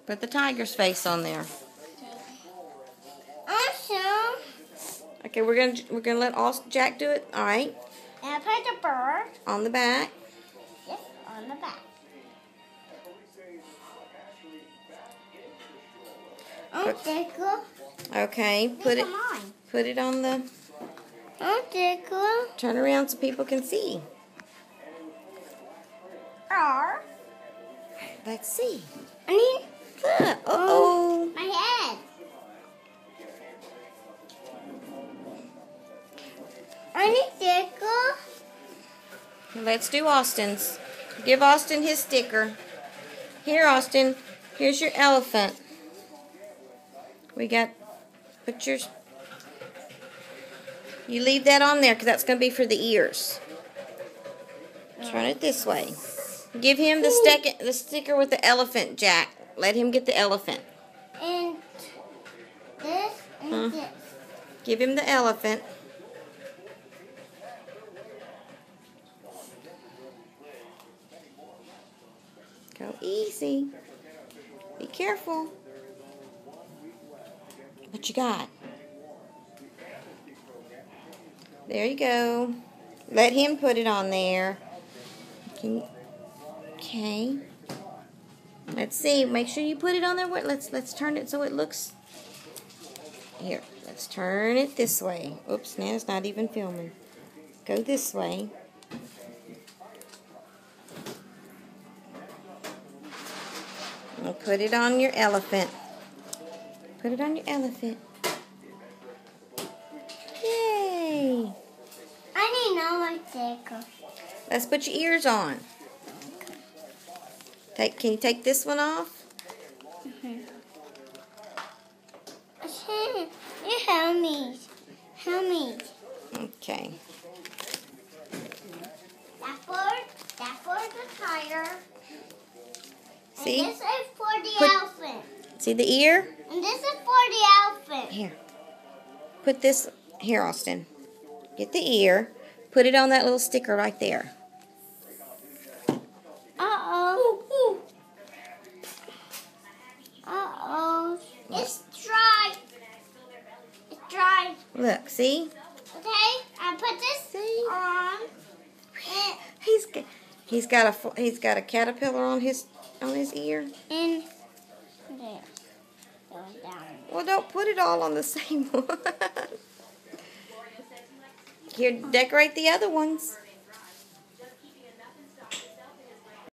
Put the tiger's face on there. Awesome. Okay, we're gonna let Jack do it. All right. And I put the bird. On the back. Yes, on the back. Tickle. Okay, put it on the. Tickle. Turn around so people can see. R. Let's see. I need. Uh-oh. My head. I need tickle. Let's do Austin's. Give Austin his sticker. Here, Austin. Here's your elephant. We got pictures. You leave that on there because that's going to be for the ears. Turn it this way. Give him the sticker with the elephant, Jack. Let him get the elephant. And this and this. Give him the elephant. Go easy. Be careful. What you got? There you go. Let him put it on there. Okay. Let's see. Make sure you put it on there. Let's turn it so it looks. Here. Let's turn it this way. Oops, Nana's not even filming. Go this way. And put it on your elephant. Put it on your elephant. Yay! I need another tickle. Let's put your ears on. Can you take this one off? You help me. Help me. Okay. That for the tiger. See? And this is for the elephant. See the ear? And this is for the elephant. Here. Put this here, Austin. Get the ear. Put it on that little sticker right there. Uh-oh. Uh-oh. It's dry. It's dry. Look, see? Okay, I put this on. He's got a caterpillar on his ear. And there. Going down. Well, don't put it all on the same one. Here, decorate the other ones.